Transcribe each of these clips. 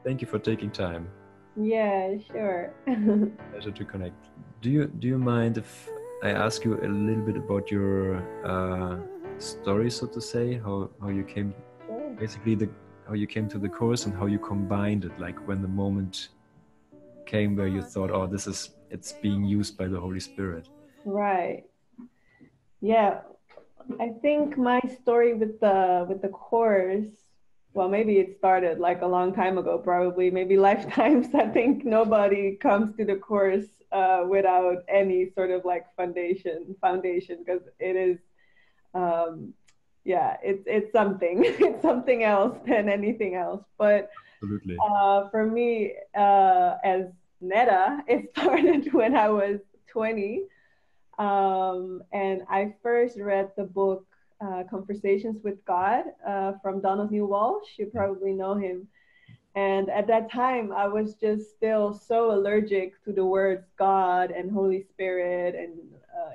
Thank you for taking time. Yeah, sure. Pleasure to connect. Do you mind if I ask you a little bit about your story, so to say, how you came, Sure. basically the how you came to the course and how you combined it, like when the moment came where you thought, oh, it's being used by the Holy Spirit. Right. Yeah. I think my story with the course, well, maybe it started like a long time ago, probably, maybe lifetimes. I think nobody comes to the course without any sort of like foundation, because it is, um, yeah, it's something, it's something else than anything else. But Absolutely. for me, as Neda, it started when I was 20. And I first read the book Conversations with God from Donald New Walsh. You probably know him. And at that time, I was just still so allergic to the words God and Holy Spirit and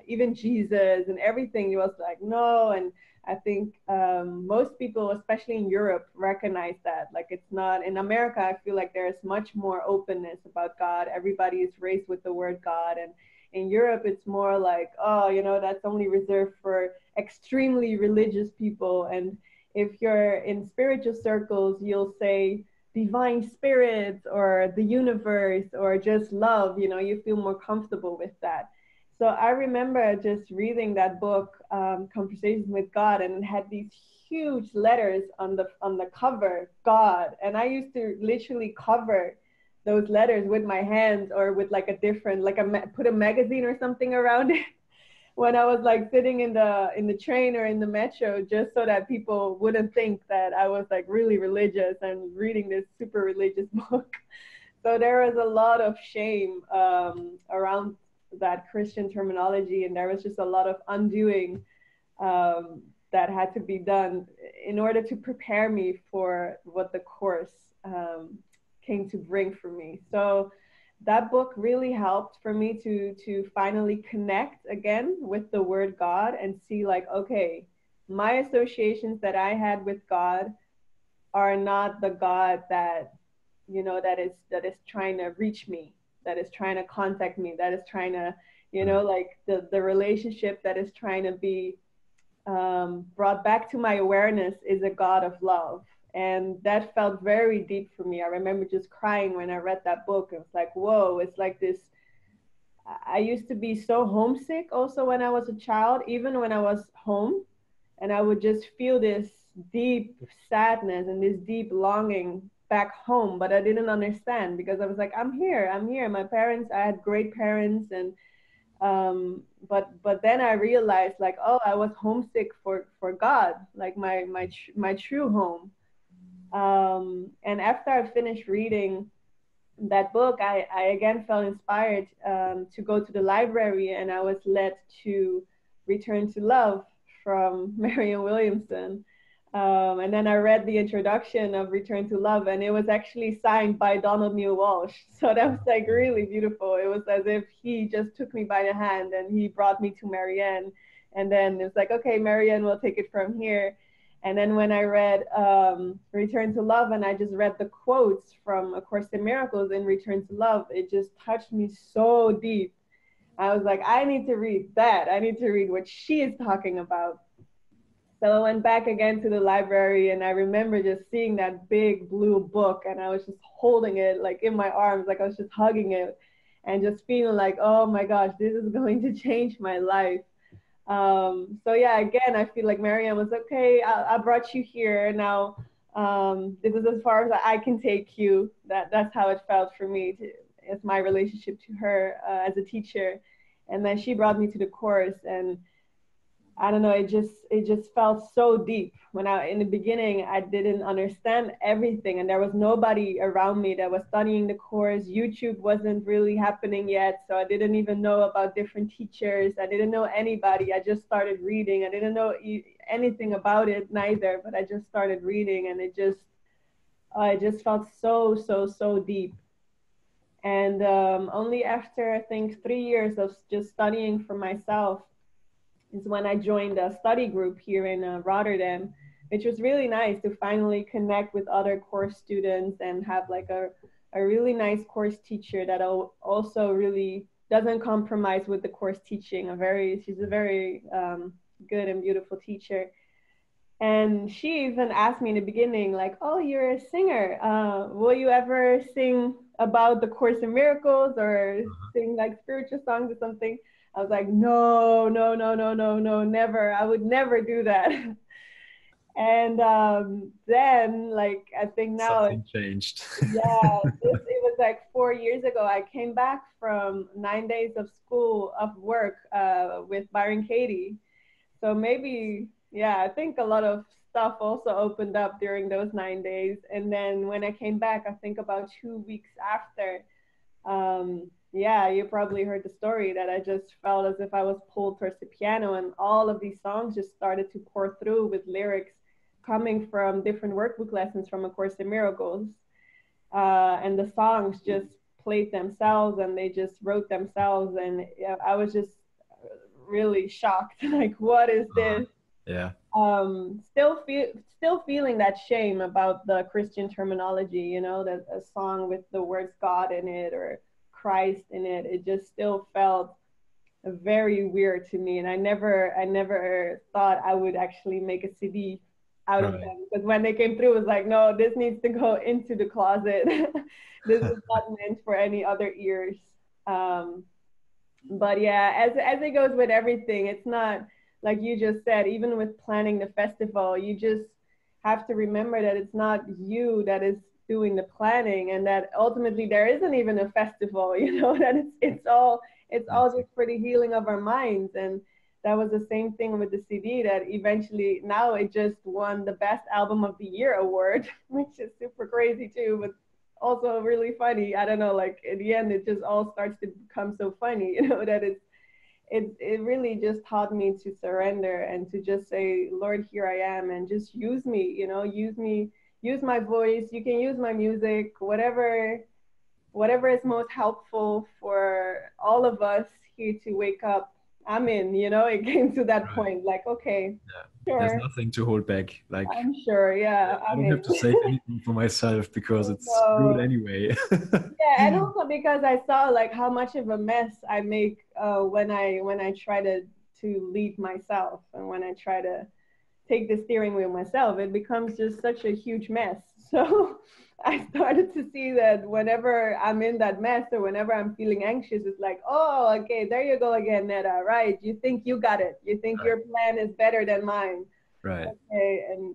even Jesus and everything. It was like, no. And I think most people, especially in Europe, recognize that. Like, it's not in America, I feel like there's much more openness about God. Everybody is raised with the word God. And in Europe, it's more like, oh, that's only reserved for extremely religious people. And if you're in spiritual circles, you'll say, divine spirits or the universe or just love, you feel more comfortable with that. So I remember just reading that book, Conversations with God, and it had these huge letters on the cover, God. And I used to literally cover those letters with my hands or with like a different, like put a magazine or something around it when I was like sitting in the train or in the metro, just so that people wouldn't think that I was like really religious and reading this super religious book. So there was a lot of shame around that Christian terminology, and there was just a lot of undoing um, that had to be done in order to prepare me for what the course came to bring for me. So that book really helped for me to finally connect again with the word God and see, like, okay, my associations that I had with God are not the God that that is trying to reach me, that is trying to contact me, that is trying to, like the relationship that is trying to be brought back to my awareness is a God of love. And that felt very deep for me. I remember just crying when I read that book. It was like, whoa, it's like this. I used to be so homesick also when I was a child, even when I was home. And I would just feel this deep sadness and this deep longing back home. But I didn't understand because I was like, I'm here, I'm here. My parents, I had great parents, and but then I realized, like, oh, I was homesick for God, like my true home. And after I finished reading that book, I again felt inspired to go to the library, and I was led to Return to Love from Marianne Williamson. And then I read the introduction of Return to Love, and it was actually signed by Donald Neil Walsh. So that was like really beautiful. It was as if he just took me by the hand and he brought me to Marianne. And then it's like, okay, Marianne, we'll take it from here. And then when I read Return to Love, and I just read the quotes from A Course in Miracles in Return to Love, it just touched me so deep. I was like, I need to read that. I need to read what she is talking about. So I went back again to the library, and I remember just seeing that big blue book, and I was just holding it like in my arms, like I was just hugging it and just feeling like, oh my gosh, this is going to change my life. So yeah, again, I feel like Marianne was okay. I brought you here now. This is as far as I can take you. That's how it felt for me. It's my relationship to her as a teacher, and then she brought me to the course, and I don't know, it just felt so deep. When I in the beginning I didn't understand everything, and there was nobody around me that was studying the course. YouTube wasn't really happening yet, so I didn't even know about different teachers. I didn't know anybody. I just started reading. I didn't know anything about it neither, but I just started reading, and it just felt so deep. And only after I think 3 years of just studying for myself is when I joined a study group here in Rotterdam which was really nice to finally connect with other course students and have like a really nice course teacher that also really doesn't compromise with the course teaching. She's a very good and beautiful teacher. And she even asked me in the beginning, like, "Oh, you're a singer. Will you ever sing about the Course in Miracles or sing like spiritual songs or something?" I was like, "No, no, no, no, no, no, never. I would never do that." And then, like, I think now something changed. yeah, it was like 4 years ago. I came back from 9 days of work with Byron Katie. So maybe, yeah, I think a lot of stuff also opened up during those 9 days. And then when I came back, I think about 2 weeks after, yeah, you probably heard the story that I just felt as if I was pulled towards the piano, and all of these songs just started to pour through with lyrics coming from different workbook lessons from A Course in Miracles. And the songs just played themselves and they just wrote themselves. And I was just really shocked. Like, what is this? Yeah. Still feeling that shame about the Christian terminology, you know, that a song with the words God in it or Christ in it, it just still felt very weird to me. And I never thought I would actually make a CD out of them, because when they came through, it was like, no, this needs to go into the closet. This is not meant for any other ears. But yeah, as it goes with everything, it's not like you just said, even with planning the festival, you just have to remember that it's not you that is doing the planning, and that ultimately there isn't even a festival, you know, that it's all just for the healing of our minds. And that was the same thing with the CD, that eventually now it just won the Best Album of the Year award, which is super crazy too, but also really funny. I don't know, like in the end, it just all starts to become so funny, you know, that it really just taught me to surrender and to just say, Lord, here I am, and just use me, you know, use my voice. You can use my music, whatever is most helpful for all of us here to wake up. I'm in, you know, it came to that point, like, okay, sure. There's nothing to hold back. Like, I'm sure, yeah. I don't have to say anything for myself because it's good anyway. Yeah, and also because I saw like how much of a mess I make when I try to lead myself, and when I try to take the steering wheel myself, it becomes just such a huge mess. So I started to see that whenever I'm in that mess or whenever I'm feeling anxious, it's like, oh, okay, there you go again, Neda, right? You think you got it. You think your plan is better than mine. Right. Okay, and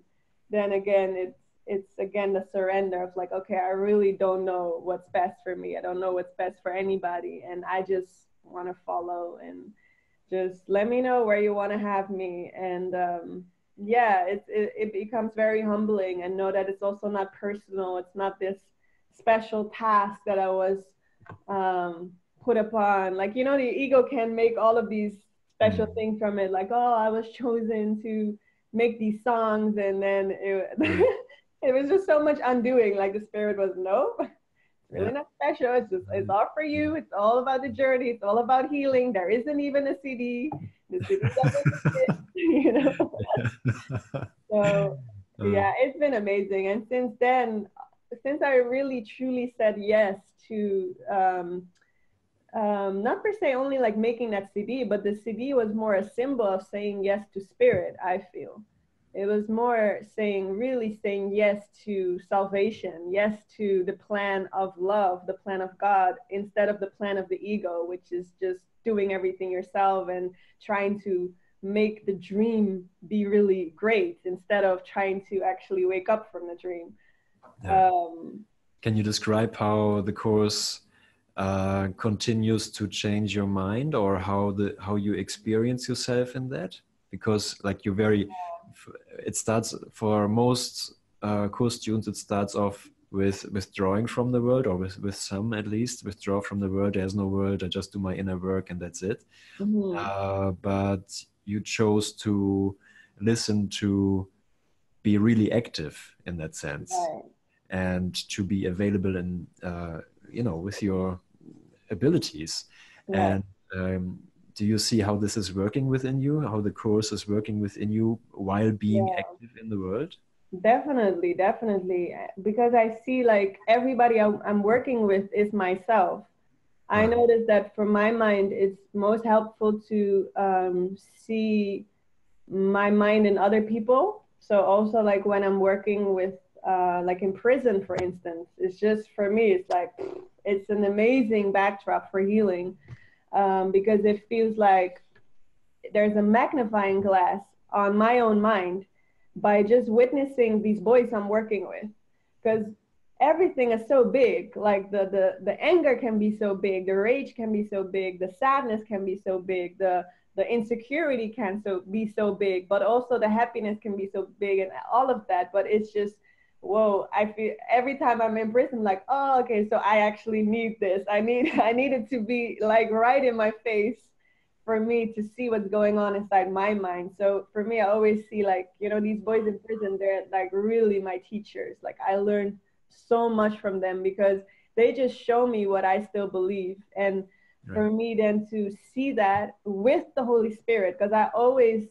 then again, it's again the surrender of like, okay, I really don't know what's best for me. I don't know what's best for anybody. And I just want to follow, and just let me know where you want to have me. And yeah, it becomes very humbling, and know that it's also not personal. It's not this special task that I was put upon. Like, you know, the ego can make all of these special things from it. Like, oh, I was chosen to make these songs, and then it was just so much undoing. Like the spirit was, no, it's really not special. It's all for you. It's all about the journey. It's all about healing. There isn't even a CD. The CD doesn't exist, you know. So yeah, it's been amazing. And since then, since I really truly said yes to not per se only like making that CD, but the CD was more a symbol of saying yes to spirit, I feel. It was more really saying yes to salvation, yes to the plan of love, the plan of God, instead of the plan of the ego, which is just doing everything yourself and trying to make the dream be really great instead of trying to actually wake up from the dream. Yeah. Can you describe how the course continues to change your mind, or how you experience yourself in that? Because like it starts for most course students, it starts off with withdrawing from the world, or with some at least withdraw from the world. There's no world, I just do my inner work and that's it. But you chose to listen, to be really active in that sense, and to be available in you know, with your abilities. And do you see how this is working within you, how the course is working within you while being Yeah. active in the world? Definitely, definitely. Because I see like everybody I'm working with is myself. I noticed that for my mind, it's most helpful to see my mind in other people. So also like when I'm working with like in prison, for instance, it's just for me, it's like it's an amazing backdrop for healing because it feels like there's a magnifying glass on my own mind by just witnessing these boys I'm working with. Because everything is so big, like the anger can be so big, the rage can be so big, the sadness can be so big, the insecurity can be so big, but also the happiness can be so big and all of that. But it's just, whoa, I feel every time I'm in prison, like, oh, okay, so I actually need this. I need it to be like right in my face for me to see what's going on inside my mind. So for me, I always see like, you know, these boys in prison, they're like really my teachers. Like I learned so much from them because they just show me what I still believe. And for me then to see that with the Holy Spirit, because I always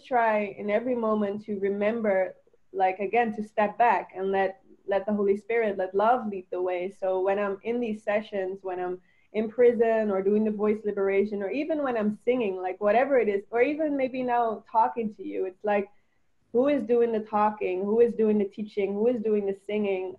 try in every moment to remember, like again, to step back and let the Holy Spirit, let love lead the way. So when I'm in these sessions, when I'm in prison or doing the voice liberation, or even when I'm singing, like whatever it is, or even maybe now talking to you, it's like, who is doing the talking? Who is doing the teaching? Who is doing the singing?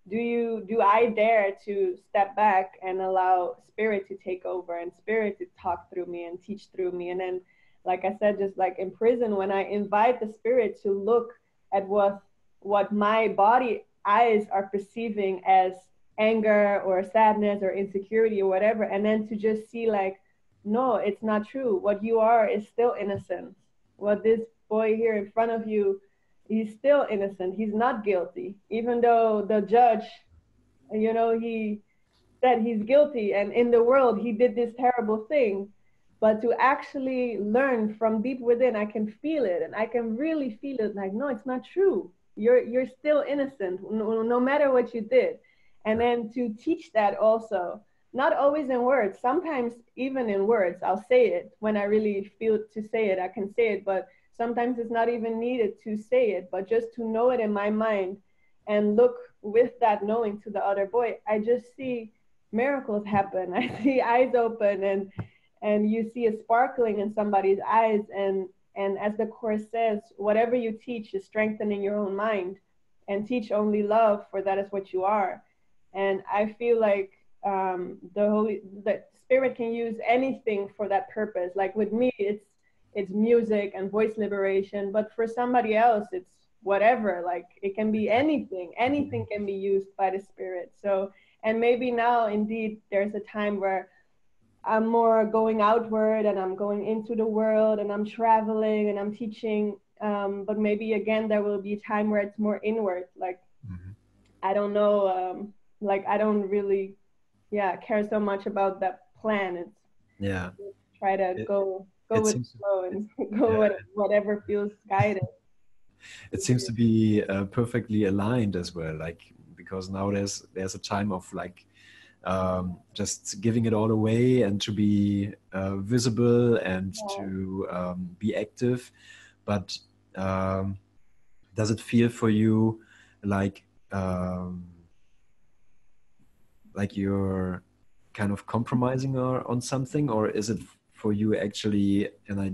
Do I dare to step back and allow Spirit to take over and Spirit to talk through me and teach through me? And then, like I said, just like in prison, when I invite the Spirit to look at what my body eyes are perceiving as anger or sadness or insecurity or whatever, and then to just see like, no, it's not true. What you are is still innocent. What this boy here in front of you, he's still innocent. He's not guilty, even though the judge, you know, he said he's guilty, and in the world he did this terrible thing. But to actually learn from deep within, I can feel it, and I can really feel it. Like, no, it's not true. You're still innocent, no matter what you did. And then to teach that also, not always in words, sometimes even in words, I'll say it when I really feel to say it, I can say it, but sometimes it's not even needed to say it, but just to know it in my mind and look with that knowing to the other boy, I just see miracles happen. I see eyes open, and you see a sparkling in somebody's eyes, and as the Course says, whatever you teach is strengthening your own mind, and teach only love, for that is what you are. And I feel like the Spirit can use anything for that purpose. Like with me, it's music and voice liberation, but for somebody else, it's whatever. Like it can be anything. Anything can be used by the Spirit. So, and maybe now indeed there's a time where I'm more going outward and I'm going into the world and I'm traveling and I'm teaching. But maybe again, there will be a time where it's more inward. Like, I don't know, like I don't really, care so much about that plan. It's try to go with the flow and go whatever feels guided. It seems to be perfectly aligned as well, like because now there's a time of like just giving it all away and to be visible and to be active. But does it feel for you like you're kind of compromising on something, or is it for you actually a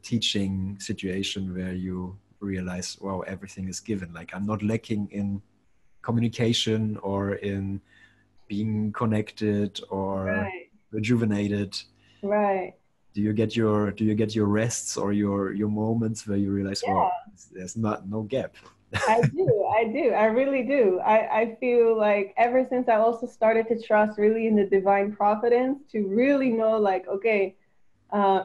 teaching situation where you realize, wow, everything is given, like I'm not lacking in communication or in being connected or rejuvenated? Right. Do you get your rests or your moments where you realize, well, there's no gap? I do. I really do. I feel like ever since I also started to trust really in the divine providence, to really know like, okay,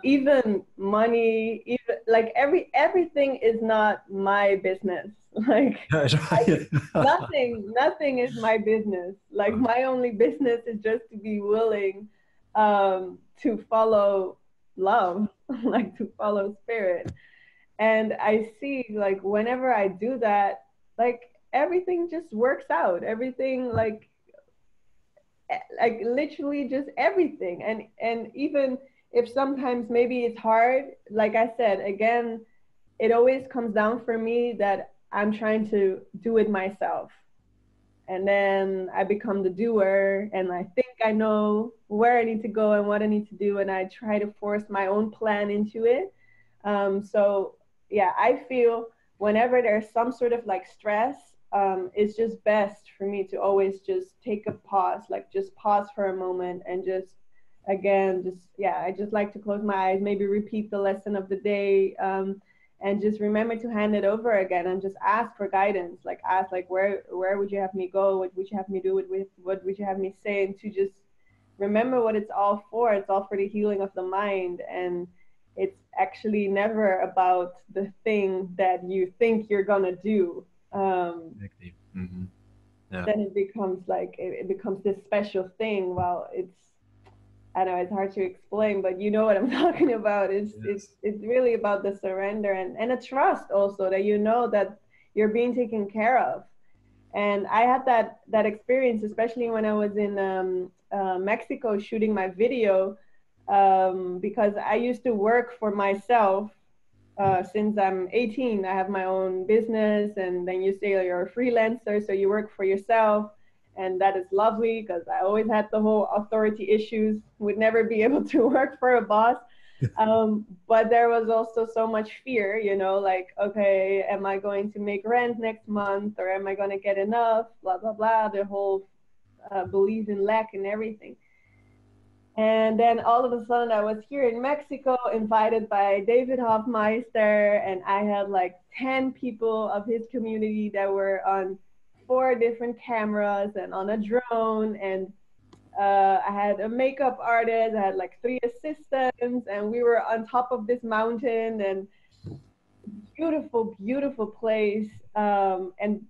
even money, even like everything is not my business. Like nothing is my business. Like my only business is just to be willing to follow love, like to follow Spirit. And I see like whenever I do that, like everything just works out. Everything like literally just everything. And even if sometimes maybe it's hard, like I said, again, it always comes down for me that I'm trying to do it myself. And then I become the doer, and I think I know where I need to go and what I need to do, and I try to force my own plan into it. So yeah, I feel whenever there's some sort of like stress, it's just best for me to always just take a pause, like just pause for a moment and just again, just yeah, I just like to close my eyes, maybe repeat the lesson of the day, and just remember to hand it over again and just ask for guidance, like ask like where would you have me go, what would you have me do, what would you have me say, and to just remember what it's all for. It's all for the healing of the mind, and it's actually never about the thing that you think you're gonna do. Exactly. Mm-hmm. Yeah. Then it becomes like it becomes this special thing. Well, it's I know it's hard to explain, but you know what I'm talking about. Yes. It's really about the surrender and a trust also that you know that you're being taken care of. And I had that experience, especially when I was in Mexico shooting my video, because I used to work for myself since I'm 18. I have my own business, and then you say you're a freelancer, so you work for yourself, and that is lovely because I always had the whole authority issues, would never be able to work for a boss. But there was also so much fear, you know, like, okay, am I going to make rent next month, or am I going to get enough? Blah, blah, blah. The whole belief in lack and everything. And then all of a sudden, I was here in Mexico, invited by David Hofmeister, and I had like 10 people of his community that were on 4 different cameras and on a drone. And I had a makeup artist, I had like 3 assistants, and we were on top of this mountain, and beautiful, beautiful place. And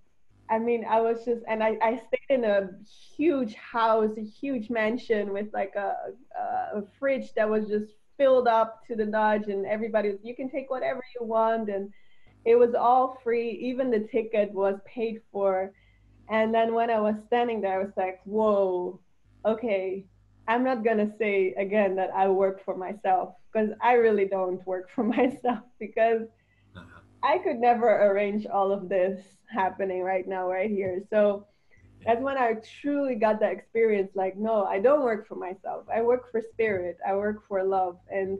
I mean, I was just, and I stayed in a huge house, a huge mansion with like a fridge that was just filled up to the notch, and everybody was, you can take whatever you want. And it was all free. Even the ticket was paid for. And then when I was standing there, I was like, whoa, okay, I'm not going to say again that I work for myself, because I really don't work for myself, because Uh-huh. I could never arrange all of this happening right now, right here. So that's when I truly got that experience. Like, no, I don't work for myself. I work for spirit. I work for love. And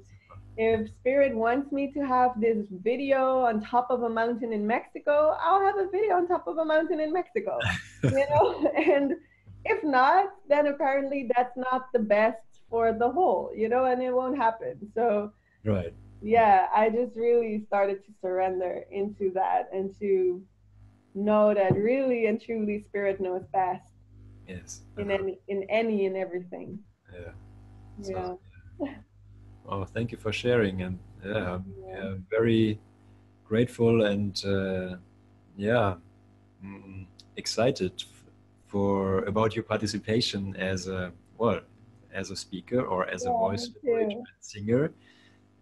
if spirit wants me to have this video on top of a mountain in Mexico, I'll have a video on top of a mountain in Mexico, you know? And if not, then apparently that's not the best for the whole, you know, and it won't happen. So Right. yeah, I just really started to surrender into that and to know that really and truly spirit knows best Yes. in Uh-huh. any and everything. Yeah. So, Yeah. oh, thank you for sharing, and yeah, Yeah. yeah, very grateful and yeah, mm, excited for about your participation as a well as a speaker or as a Yeah, voice me encouragement too. singer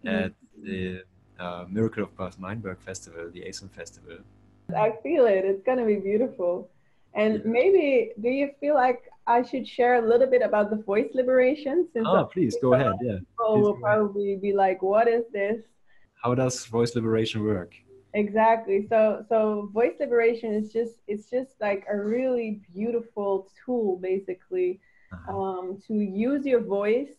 Me at the Miracle of Bath Meinberg Festival, the ACIM Festival. I feel it. It's gonna be beautiful. And Yeah. maybe, do you feel like I should share a little bit about the voice liberation? Since I Ah, please think go a lot ahead. of Yeah, people please will go ahead. probably be like, "What is this?" How does voice liberation work? Exactly. So voice liberation is just it's just like a really beautiful tool, basically, Uh-huh. to use your voice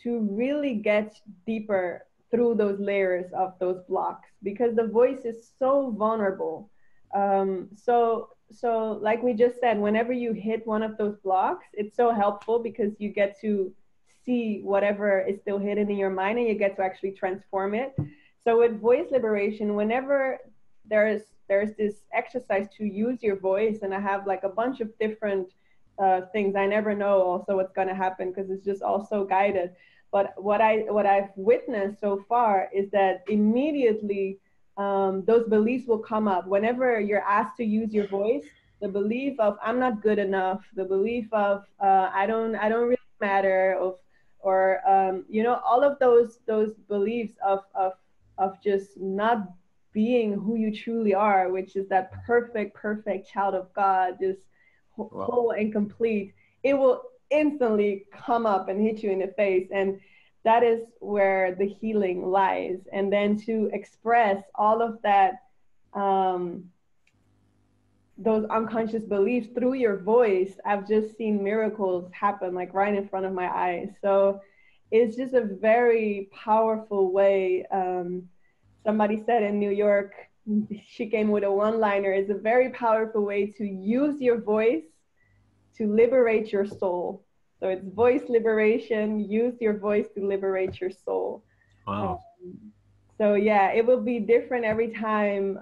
to really get deeper through those layers of those blocks, because the voice is so vulnerable. So like we just said, whenever you hit one of those blocks, it's so helpful because you get to see whatever is still hidden in your mind, and you get to actually transform it. So with voice liberation, whenever there's this exercise to use your voice, and I have like a bunch of different things. I never know also what's going to happen because it's just all so guided. But what I've witnessed so far is that immediately those beliefs will come up whenever you're asked to use your voice. The belief of I'm not good enough, the belief of I don't really matter, of or you know, all of those beliefs of just not being who you truly are, which is that perfect child of God, just Wow. whole and complete. It will instantly come up and hit you in the face. And that is where the healing lies. And then to express all of that, those unconscious beliefs through your voice, I've just seen miracles happen like right in front of my eyes. So it's just a very powerful way. Somebody said in New York, she came with a one-liner, it's a very powerful way to use your voice to liberate your soul. So it's voice liberation, use your voice to liberate your soul. Wow. So yeah, it will be different every time.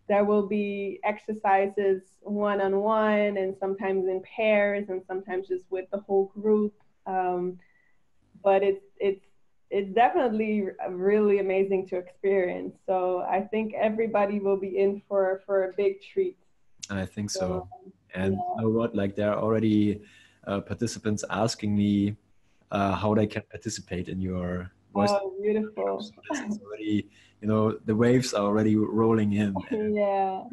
There will be exercises one-on-one and sometimes in pairs and sometimes just with the whole group. But it's definitely really amazing to experience. So I think everybody will be in for a big treat. I think so. And you know what? Like there are already participants asking me how they can participate in your voice. Oh, beautiful. So this is already, you know, the waves are already rolling in. Yeah.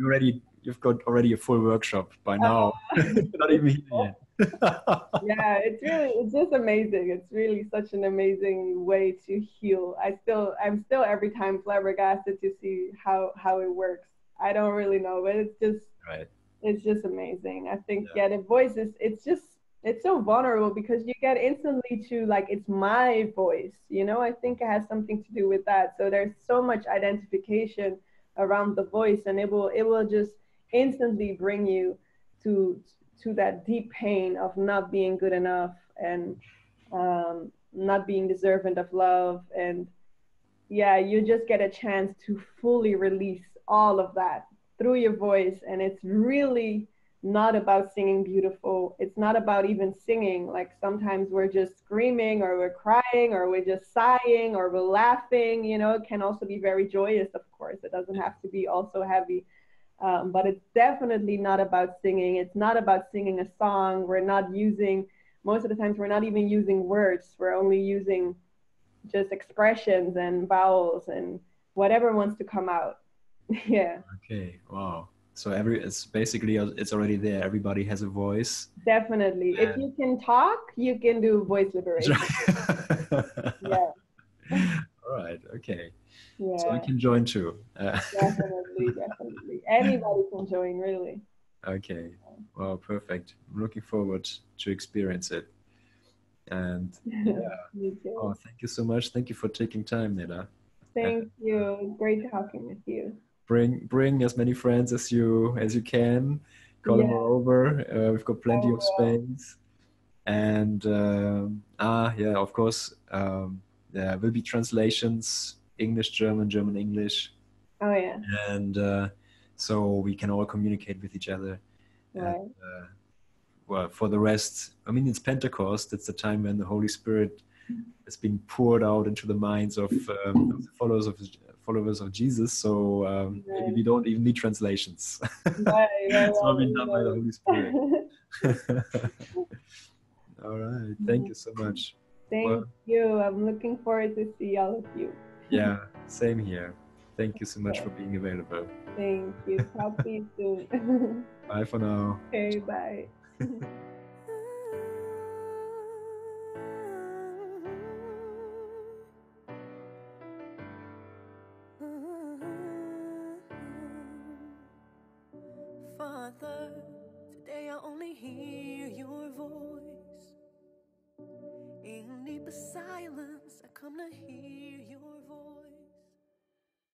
You've got already a full workshop by now. Not even here yet. Yeah, it's just amazing. It's really such an amazing way to heal. I'm still every time flabbergasted to see how it works. I don't really know, but it's just amazing. I think the voice is it's so vulnerable because you get instantly to like it's my voice, you know. I think it has something to do with that. So there's so much identification around the voice, and it will just instantly bring you to that deep pain of not being good enough and not being deserving of love. And yeah, you just get a chance to fully release all of that through your voice. And it's really not about singing beautiful. It's not about even singing. Like sometimes we're just screaming or we're crying or we're just sighing or we're laughing, you know. It can also be very joyous, of course. It doesn't have to be also heavy. But it's definitely not about singing. It's not about singing a song. We're not using, most of the times we're not even using words. We're only using just expressions and vowels and whatever wants to come out. Yeah. Okay. Wow. So it's basically, it's already there. Everybody has a voice. Definitely. If you can talk, you can do voice liberation. Yeah. All right. Okay. Yeah. So I can join too. Definitely. Anybody can join, really. Okay. Wow, perfect. I'm looking forward to experience it. And yeah. Me too. Oh, thank you so much. Thank you for taking time, Neda. Thank you. Great talking with you. Bring as many friends as you can. Call them all over. We've got plenty of space. And yeah, of course, there will be translations, English, German, German, English. Oh yeah. And so we can all communicate with each other. Right. And, well, for the rest, I mean, it's Pentecost. It's the time when the Holy Spirit is being poured out into the minds of the followers of Jesus. So maybe we don't even need translations. It's all been done by the Holy Spirit. All right. Thank you so much. Thank you. I'm looking forward to see all of you. Yeah, same here. Thank you so much for being available. Thank you. Talk to you soon. Bye for now. Okay, bye. Father, today I only hear your voice. In deep silence, I come to hear your